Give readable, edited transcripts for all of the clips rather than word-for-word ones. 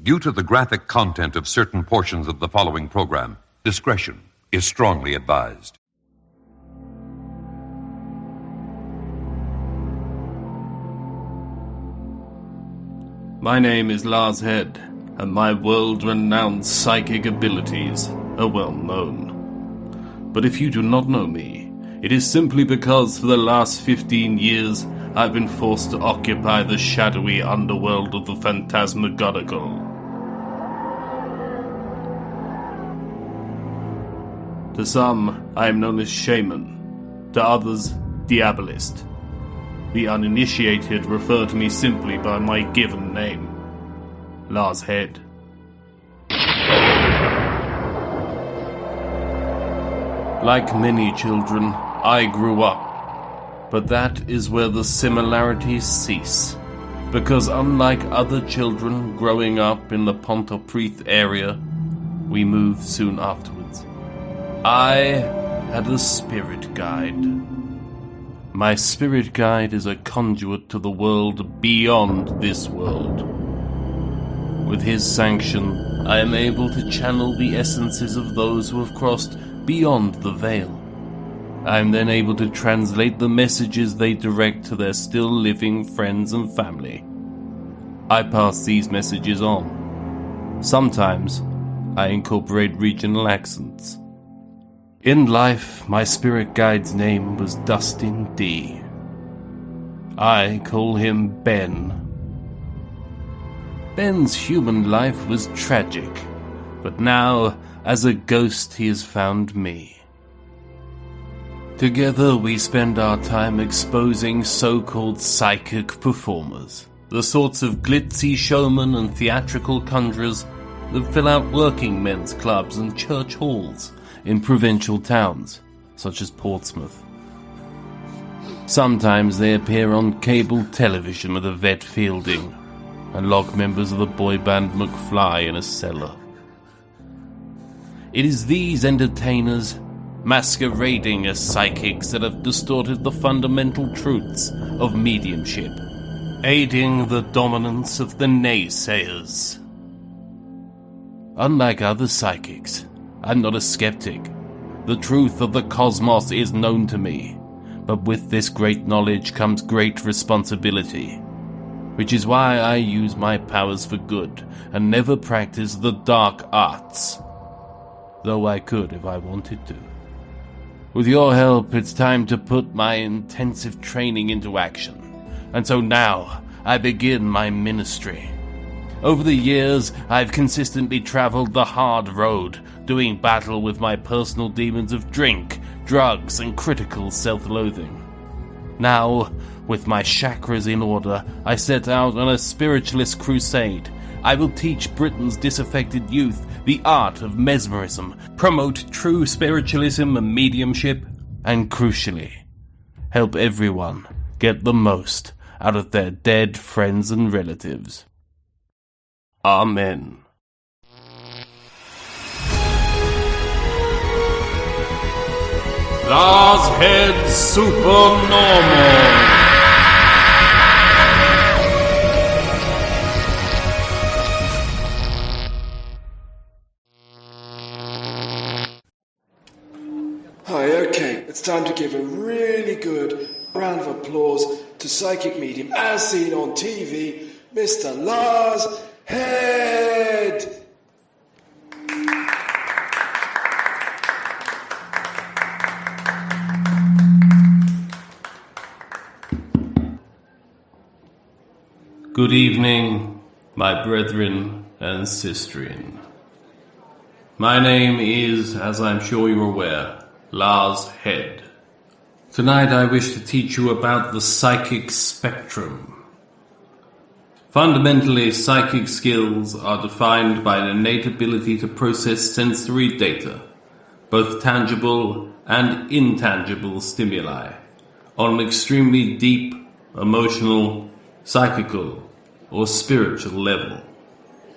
Due to the graphic content of certain portions of the following program, discretion is strongly advised. My name is Laars Head, and my world-renowned psychic abilities are well known. But if you do not know me, it is simply because for the last 15 years I've been forced to occupy the shadowy underworld of the Phantasmagorical. To some, I am known as Shaman, to others, Diabolist. The uninitiated refer to me simply by my given name, Laars Head. Like many children, I grew up, but that is where the similarities cease, because unlike other children growing up in the Pontypridd area, we moved soon afterwards. I had a spirit guide. My spirit guide is a conduit to the world beyond this world. With his sanction, I am able to channel the essences of those who have crossed beyond the veil. I am then able to translate the messages they direct to their still living friends and family. I pass these messages on. Sometimes, I incorporate regional accents. In life, my spirit guide's name was Dustin D. I call him Ben. Ben's human life was tragic, but now, as a ghost, he has found me. Together, we spend our time exposing so-called psychic performers, the sorts of glitzy showmen and theatrical conjurers that fill out working men's clubs and church halls in provincial towns, such as Portsmouth. Sometimes they appear on cable television with Yvette Fielding, and lock members of the boy band McFly in a cellar. It is these entertainers, masquerading as psychics, that have distorted the fundamental truths of mediumship, aiding the dominance of the naysayers. Unlike other psychics, I'm not a skeptic. The truth of the cosmos is known to me, but with this great knowledge comes great responsibility, which is why I use my powers for good and never practice the dark arts, though I could if I wanted to. With your help, it's time to put my intensive training into action, and so now I begin my ministry. Over the years, I've consistently traveled the hard road, doing battle with my personal demons of drink, drugs, and critical self-loathing. Now, with my chakras in order, I set out on a spiritualist crusade. I will teach Britain's disaffected youth the art of mesmerism, promote true spiritualism and mediumship, and crucially, help everyone get the most out of their dead friends and relatives. Amen. Laars Head Supernormal. Hi, okay, it's time to give a really good round of applause to psychic medium as seen on TV, Mr. Laars Head. Good evening, my brethren and sisterin. My name is, as I'm sure you're aware, Laars Head. Tonight I wish to teach you about the psychic spectrum. Fundamentally, psychic skills are defined by an innate ability to process sensory data, both tangible and intangible stimuli, on an extremely deep, emotional, psychical, or spiritual level.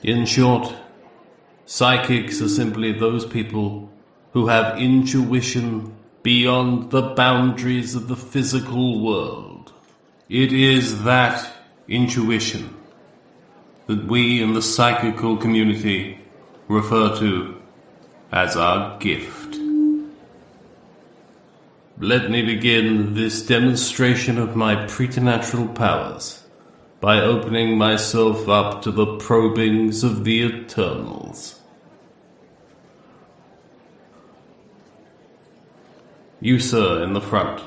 In short, psychics are simply those people who have intuition beyond the boundaries of the physical world. It is that intuition that we in the psychical community refer to as our gift. Let me begin this demonstration of my preternatural powers by opening myself up to the probings of the Eternals. You, sir, in the front.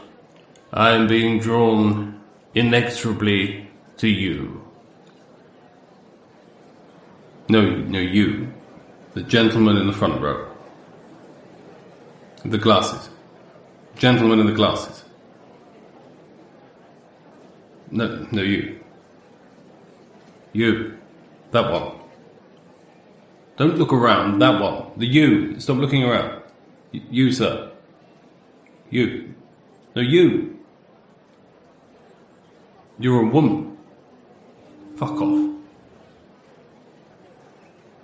I am being drawn inexorably to you. No, you. The gentleman in the front row. The glasses. Gentleman in the glasses. No, you. You. That one. Don't look around. That one. The you. Stop looking around. You, sir. You. No, you. You're a woman. Fuck off.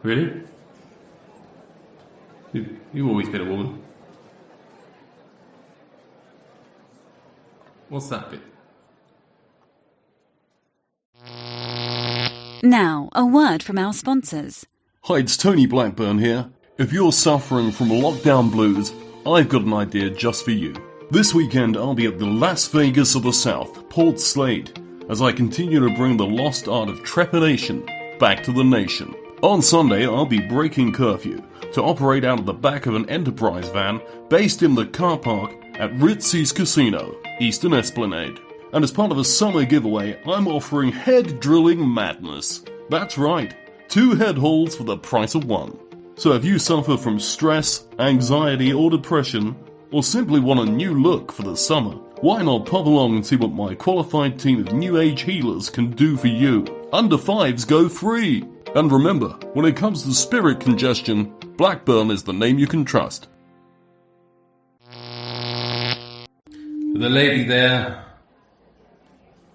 Really? You've always been a woman. What's that bit? Now, a word from our sponsors. Hi, it's Tony Blackburn here. If you're suffering from lockdown blues, I've got an idea just for you. This weekend I'll be at the Las Vegas of the South, Port Slade, as I continue to bring the lost art of trepidation back to the nation. On Sunday I'll be breaking curfew to operate out of the back of an Enterprise van based in the car park at Ritzy's Casino, Eastern Esplanade. And as part of a summer giveaway, I'm offering head drilling madness. That's right, 2 head holes for the price of 1. So if you suffer from stress, anxiety or depression, or simply want a new look for the summer, why not pop along and see what my qualified team of New Age healers can do for you? Under 5s go free! And remember, when it comes to spirit congestion, Blackburn is the name you can trust. The lady there,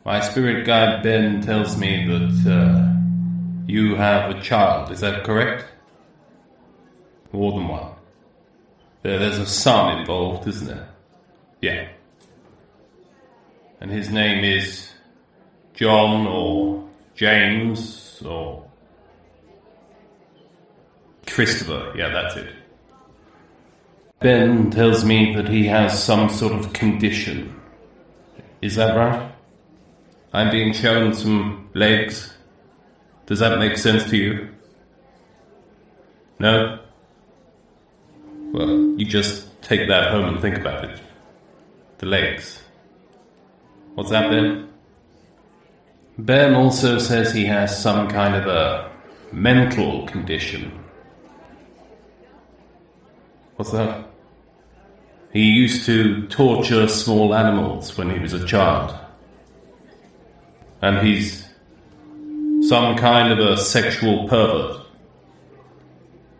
my spirit guide Ben tells me that you have a child, is that correct? More than one. There's a son involved, isn't there? Yeah. And his name is John or James or Christopher, yeah, that's it. Ben tells me that he has some sort of condition. Is that right? I'm being shown some legs. Does that make sense to you? No? Well, you just take that home and think about it. The legs. What's that, Ben? Ben also says he has some kind of a mental condition. What's that? He used to torture small animals when he was a child. And he's some kind of a sexual pervert.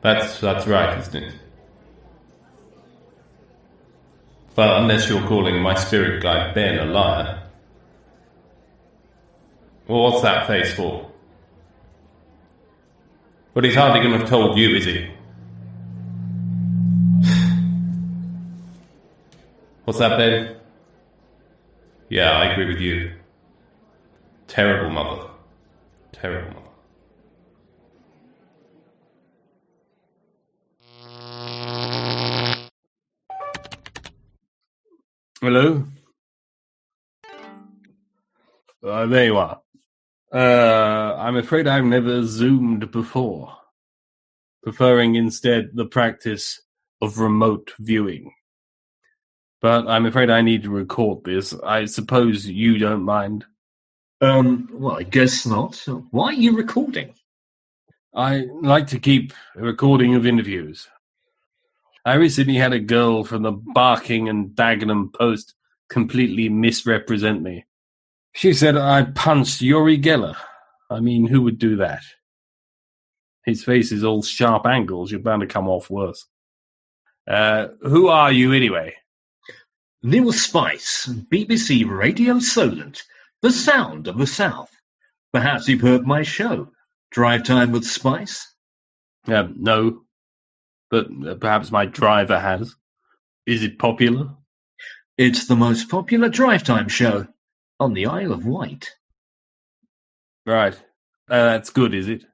That's right, isn't it? Well, unless you're calling my spirit guide Ben a liar. Well, what's that face for? But he's hardly going to have told you, is he? What's that, Ben? Yeah, I agree with you. Terrible mother. Terrible mother. Hello? There you are. I'm afraid I've never Zoomed before, preferring instead the practice of remote viewing. But I'm afraid I need to record this. I suppose you don't mind. Well, I guess not. Why are you recording? I like to keep a recording of interviews. I recently had a girl from the Barking and Dagenham Post completely misrepresent me. She said I punched Yuri Geller. I mean, who would do that? His face is all sharp angles. You're bound to come off worse. Who are you anyway? Neil Spice, BBC Radio Solent, the sound of the South. Perhaps you've heard my show, Drive Time with Spice? No, but perhaps my driver has. Is it popular? It's the most popular drive time show on the Isle of Wight. Right. That's good, is it?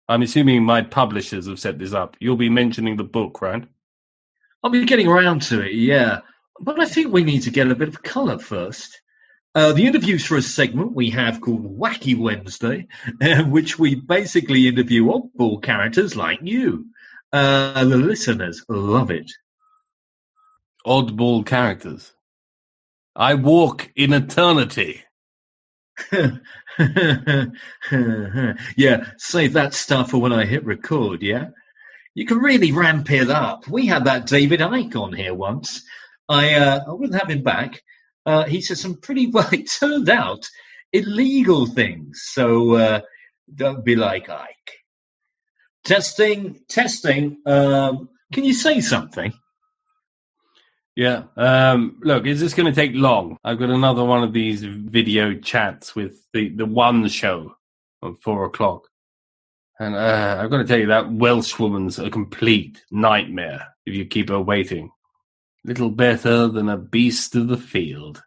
I'm assuming my publishers have set this up. You'll be mentioning the book, right? I'll be getting around to it, yeah. But I think we need to get a bit of colour first. The interviews for a segment we have called Wacky Wednesday, in which we basically interview oddball characters like you. The listeners love it. Oddball characters. I walk in eternity. Yeah, save that stuff for when I hit record, yeah? You can really ramp it up. We had that David Icke on here once. I wouldn't have him back. He said some pretty, well, it turned out, illegal things. So don't be like Icke. Testing. Can you say something? Yeah. Look, is this going to take long? I've got another one of these video chats with the One Show at 4:00. And I've got to tell you, that Welsh woman's a complete nightmare if you keep her waiting. Little better than a beast of the field.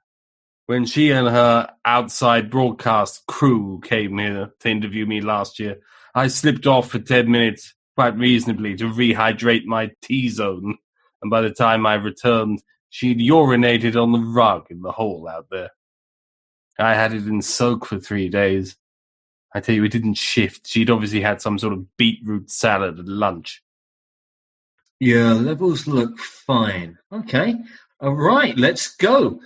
When she and her outside broadcast crew came here to interview me last year, I slipped off for 10 minutes quite reasonably to rehydrate my T-zone. And by the time I returned, she'd urinated on the rug in the hole out there. I had it in soak for 3 days. I tell you, it didn't shift. She'd obviously had some sort of beetroot salad at lunch. Yeah, levels look fine. Okay. All right, let's go.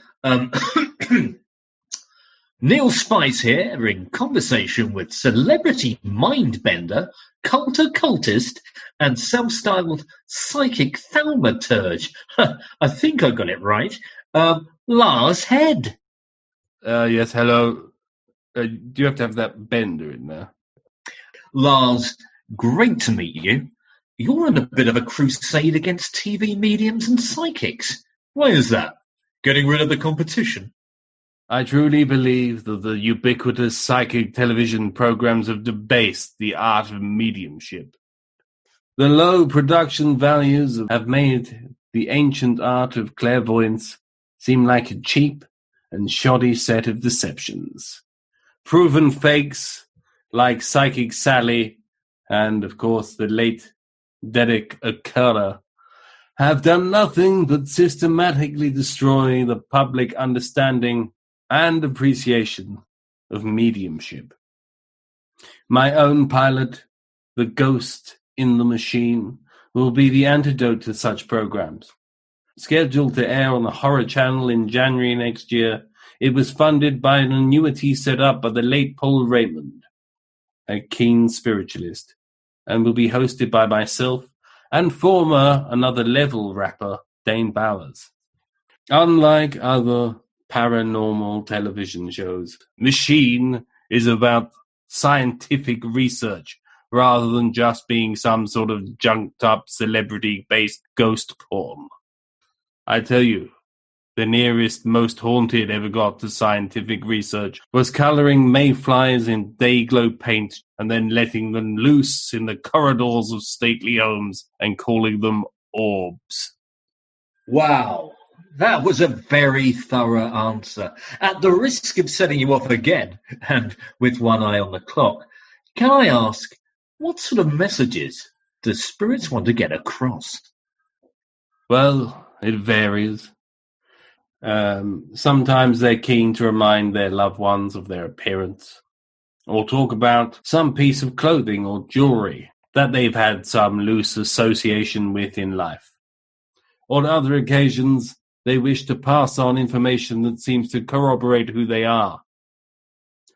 Neil Spice here in conversation with celebrity mindbender, cult occultist, and self-styled psychic thaumaturge. I think I got it right. Laars Head. Yes, hello. Do you have to have that bender in there? Lars, great to meet you. You're on a bit of a crusade against TV mediums and psychics. Why is that? Getting rid of the competition? I truly believe that the ubiquitous psychic television programs have debased the art of mediumship. The low production values have made the ancient art of clairvoyance seem like a cheap and shoddy set of deceptions. Proven fakes like Psychic Sally and, of course, the late Derek Occurra have done nothing but systematically destroy the public understanding and appreciation of mediumship. My own pilot, The Ghost in the Machine, will be the antidote to such programs. Scheduled to air on the Horror Channel in January next year, it was funded by an annuity set up by the late Paul Raymond, a keen spiritualist, and will be hosted by myself and former Another Level rapper, Dane Bowers. Unlike other paranormal television shows, Machine is about scientific research rather than just being some sort of junked-up celebrity-based ghost porn. I tell you, the nearest Most Haunted ever got to scientific research was colouring mayflies in day-glow paint and then letting them loose in the corridors of stately homes and calling them orbs. Wow, that was a very thorough answer. At the risk of setting you off again, and with one eye on the clock, can I ask, what sort of messages do spirits want to get across? Well, it varies. Sometimes they're keen to remind their loved ones of their appearance, or talk about some piece of clothing or jewelry that they've had some loose association with in life. On other occasions, they wish to pass on information that seems to corroborate who they are,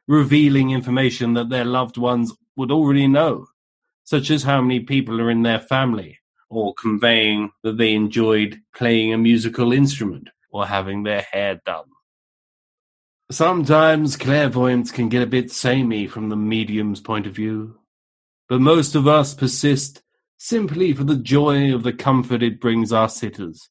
revealing information that their loved ones would already know, such as how many people are in their family, or conveying that they enjoyed playing a musical instrument or having their hair done. Sometimes clairvoyance can get a bit samey from the medium's point of view, but most of us persist simply for the joy of the comfort it brings our sitters,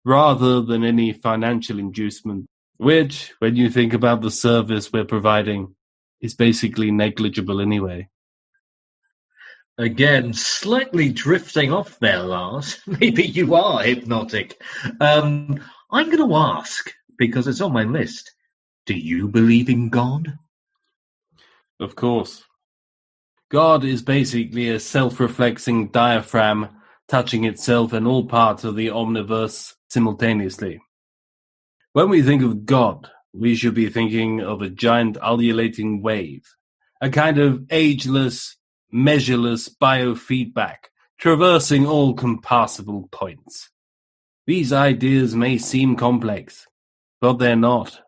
rather than any financial inducement, which, when you think about the service we're providing, is basically negligible anyway. Again, slightly drifting off there, Lars. Maybe you are hypnotic. I'm going to ask, because it's on my list, do you believe in God? Of course. God is basically a self-reflexing diaphragm touching itself and all parts of the omniverse simultaneously. When we think of God, we should be thinking of a giant undulating wave, a kind of ageless, measureless biofeedback traversing all compassable points. These ideas may seem complex, but they're not.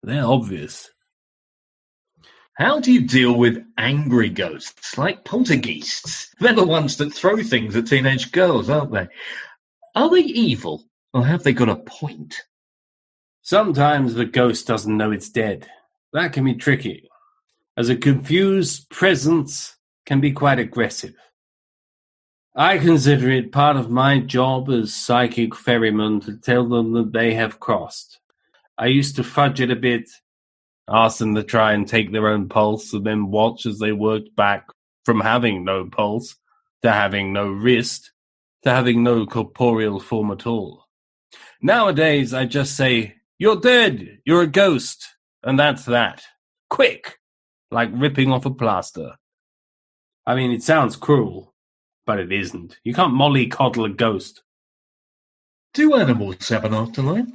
They're obvious. How do you deal with angry ghosts, like poltergeists? They're the ones that throw things at teenage girls, aren't they? Are they evil, or have they got a point? Sometimes the ghost doesn't know it's dead. That can be tricky, as a confused presence can be quite aggressive. I consider it part of my job as psychic ferryman to tell them that they have crossed. I used to fudge it a bit, ask them to try and take their own pulse and then watch as they worked back from having no pulse to having no wrist to having no corporeal form at all. Nowadays, I just say, "You're dead, you're a ghost," and that's that. Quick, like ripping off a plaster. I mean, it sounds cruel, but it isn't. You can't mollycoddle a ghost. Do animals have an afterlife?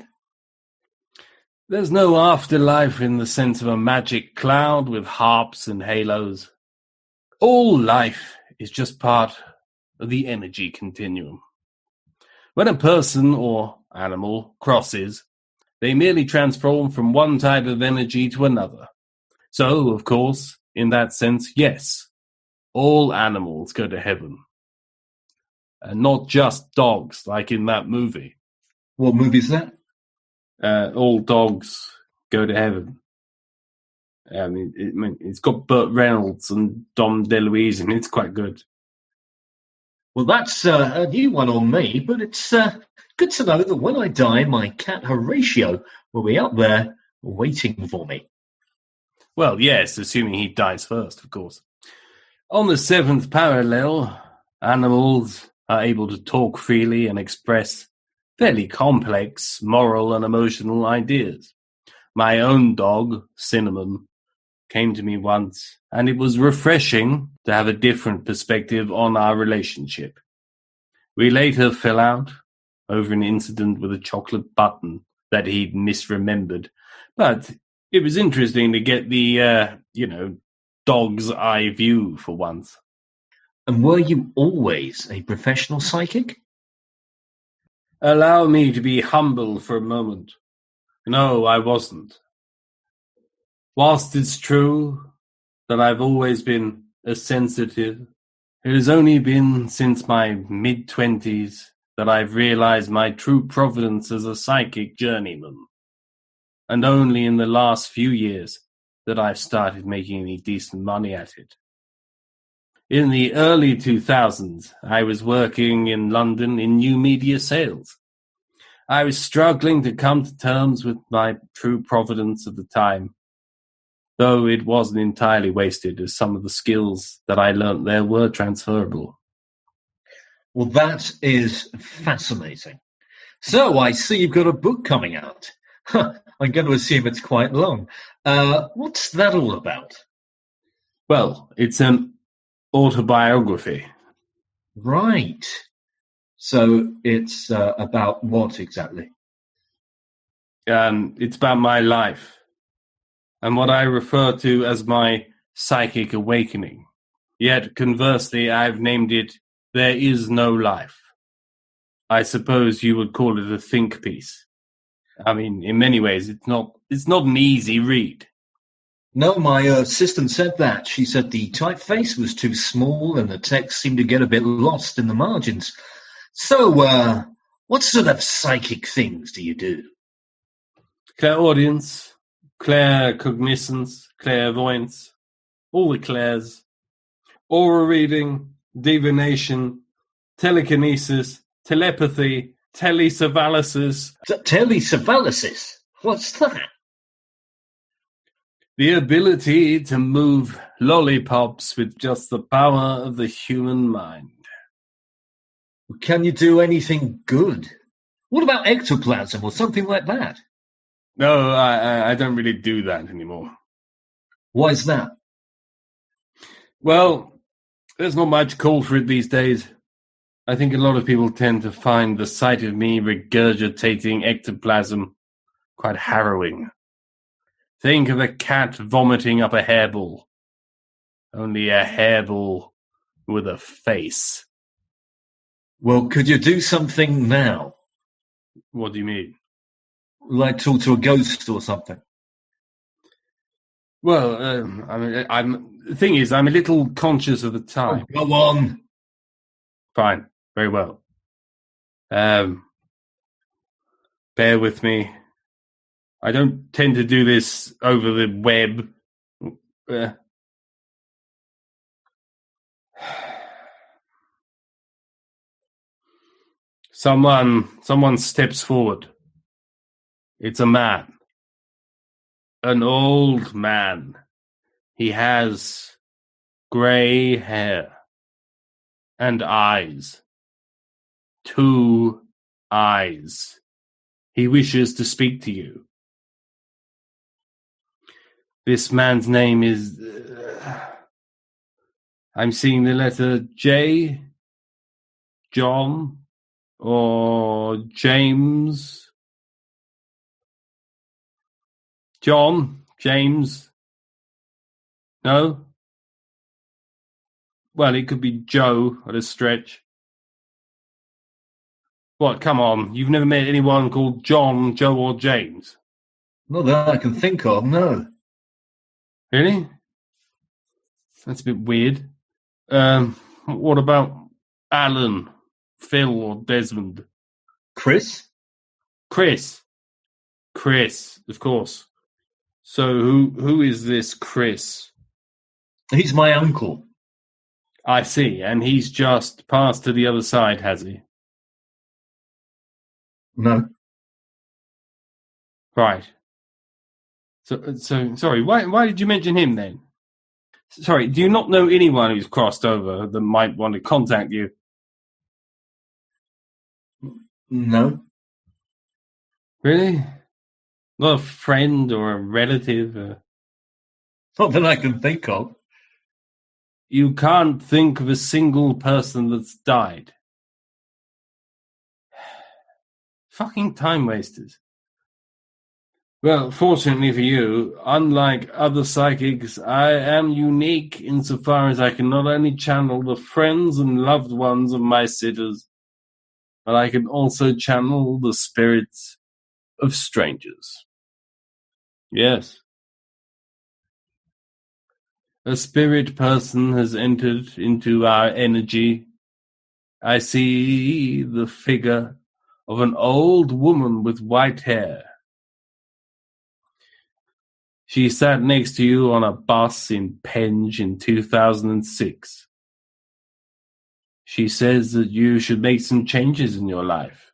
There's no afterlife in the sense of a magic cloud with harps and halos. All life is just part of the energy continuum. When a person or animal crosses, they merely transform from one type of energy to another. So, of course, in that sense, yes, all animals go to heaven. And not just dogs, like in that movie. What movie is that? All dogs go to heaven. I mean, it's got Burt Reynolds and Dom DeLuise, and it's quite good. Well, that's a new one on me, but it's good to know that when I die, my cat Horatio will be up there waiting for me. Well, yes, assuming he dies first, of course. On the seventh parallel, animals are able to talk freely and express fairly complex moral and emotional ideas. My own dog, Cinnamon, came to me once, and it was refreshing to have a different perspective on our relationship. We later fell out over an incident with a chocolate button that he'd misremembered, but it was interesting to get the, dog's eye view for once. And were you always a professional psychic? Allow me to be humble for a moment. No, I wasn't. Whilst it's true that I've always been a sensitive, it has only been since my mid-20s that I've realized my true providence as a psychic journeyman. And only in the last few years that I've started making any decent money at it. In the early 2000s, I was working in London in new media sales. I was struggling to come to terms with my true providence at the time, though it wasn't entirely wasted, as some of the skills that I learnt there were transferable. Well, that is fascinating. So I see you've got a book coming out. I'm going to assume it's quite long. What's that all about? Well, it's an autobiography. Right. So it's about what exactly? It's about my life and what I refer to as my psychic awakening. Yet, conversely, I've named it There Is No Life. I suppose you would call it a think piece. I mean, in many ways, it's not an easy read. No, my assistant said that. She said the typeface was too small and the text seemed to get a bit lost in the margins. So, what sort of psychic things do you do? Clairaudience, claircognizance, clairvoyance, all the clairs, aura reading, divination, telekinesis, telepathy, telesavalysis. Telesavalysis? What's that? The ability to move lollipops with just the power of the human mind. Can you do anything good? What about ectoplasm or something like that? No, I don't really do that anymore. Why is that? Well, there's not much call for it these days. I think a lot of people tend to find the sight of me regurgitating ectoplasm quite harrowing. Think of a cat vomiting up a hairball. Only a hairball with a face. Well, could you do something now? What do you mean? Like talk to a ghost or something? Well, the thing is, I'm a little conscious of the time. Oh, go on. Fine, very well. Bear with me. I don't tend to do this over the web. Someone steps forward. It's a man. An old man. He has grey hair and eyes. 2 eyes. He wishes to speak to you. This man's name is... I'm seeing the letter J, John, or James. John, James. No? Well, it could be Joe at a stretch. What, come on, you've never met anyone called John, Joe, or James? Not that I can think of, no. Really? That's a bit weird. What about Alan, Phil, or Desmond? Chris? Chris, of course. So who is this Chris? He's my uncle. I see, and he's just passed to the other side, has he? No. Right. So sorry, why did you mention him then? Sorry, do you not know anyone who's crossed over that might want to contact you? No. Really? Not a friend or a relative? Not that I can think of. You can't think of a single person that's died? Fucking time wasters. Well, fortunately for you, unlike other psychics, I am unique insofar as I can not only channel the friends and loved ones of my sitters, but I can also channel the spirits of strangers. Yes. A spirit person has entered into our energy. I see the figure of an old woman with white hair. She sat next to you on a bus in Penge in 2006. She says that you should make some changes in your life.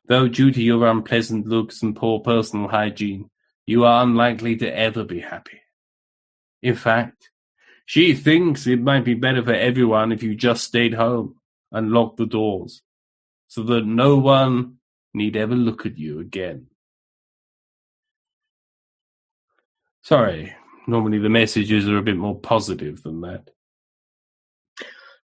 Though due to your unpleasant looks and poor personal hygiene, you are unlikely to ever be happy. In fact, she thinks it might be better for everyone if you just stayed home and locked the doors, so that no one need ever look at you again. Sorry, normally the messages are a bit more positive than that.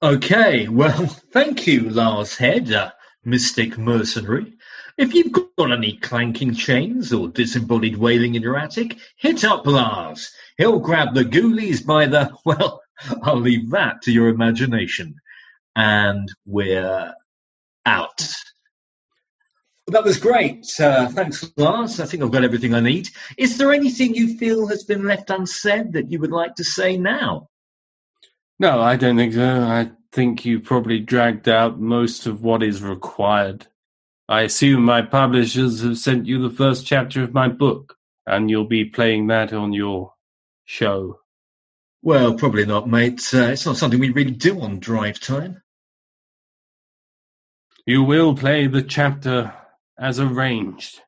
Okay, well, thank you, Laars Head, mystic mercenary. If you've got any clanking chains or disembodied wailing in your attic, hit up Lars. He'll grab the ghoulies by the... Well, I'll leave that to your imagination. And we're out. That was great. Thanks, Lars. I think I've got everything I need. Is there anything you feel has been left unsaid that you would like to say now? No, I don't think so. I think you probably dragged out most of what is required. I assume my publishers have sent you the first chapter of my book, and you'll be playing that on your show. Well, probably not, mate. It's not something we really do on drive time. You will play the chapter as arranged.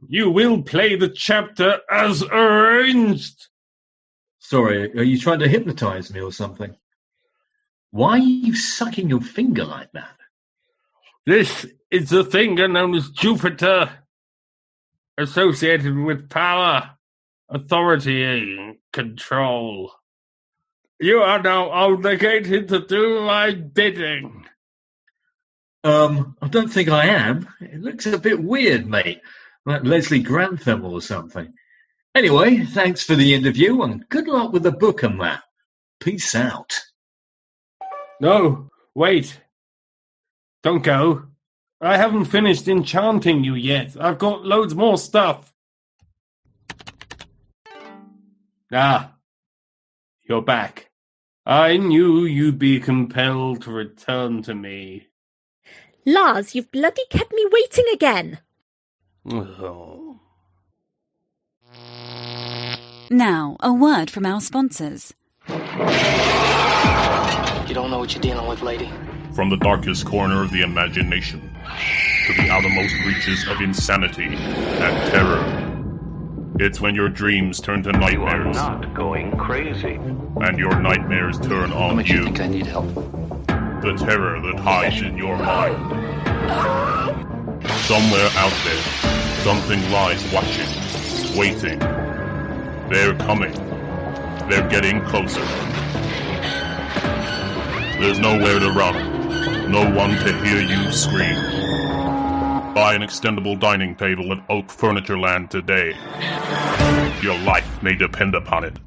You will play the chapter as arranged. Sorry, are you trying to hypnotize me or something? Why are you sucking your finger like that? This is the finger known as Jupiter, associated with power, authority, and control. You are now obligated to do my bidding. I don't think I am. It looks a bit weird, mate. Like Leslie Grantham or something. Anyway, thanks for the interview and good luck with the book and that. Peace out. No, wait. Don't go. I haven't finished enchanting you yet. I've got loads more stuff. Ah, you're back. I knew you'd be compelled to return to me. Laars, you've bloody kept me waiting again. Oh. Now, a word from our sponsors. You don't know what you're dealing with, lady. From the darkest corner of the imagination to the outermost reaches of insanity and terror. It's when your dreams turn to nightmares. You are not going crazy. And your nightmares turn on Makes you. you think I need help. The terror that hides in your mind. Somewhere out there, something lies watching, waiting. They're coming. They're getting closer. There's nowhere to run. No one to hear you scream. Buy an extendable dining table at Oak Furniture Land today. Your life may depend upon it.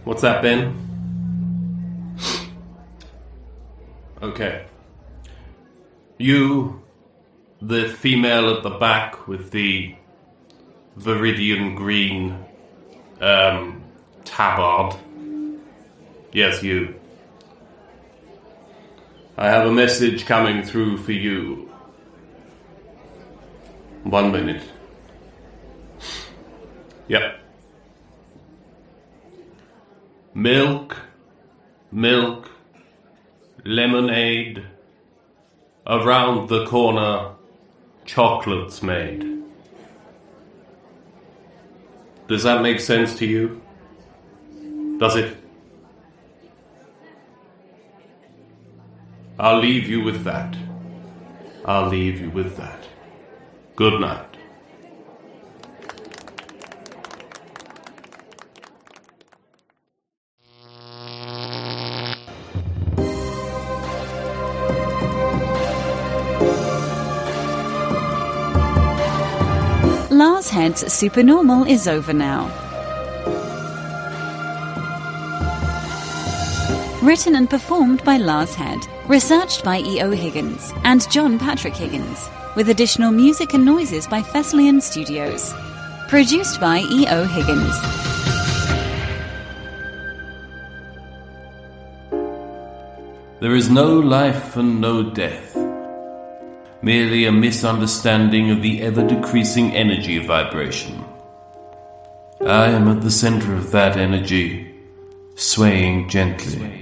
What's that, Ben? Okay. You, the female at the back with the viridian green tabard. Yes, you. I have a message coming through for you. 1 minute. Yep. Milk, lemonade, around the corner, chocolates made. Does that make sense to you? Does it? I'll leave you with that. Good night. Laars Head's Supernormal is over now. Written and performed by Laars Head. Researched by E.O. Higgins and John Patrick Higgins. With additional music and noises by Thessalian Studios. Produced by E.O. Higgins. There is no life and no death. Merely a misunderstanding of the ever-decreasing energy vibration. I am at the center of that energy, swaying gently.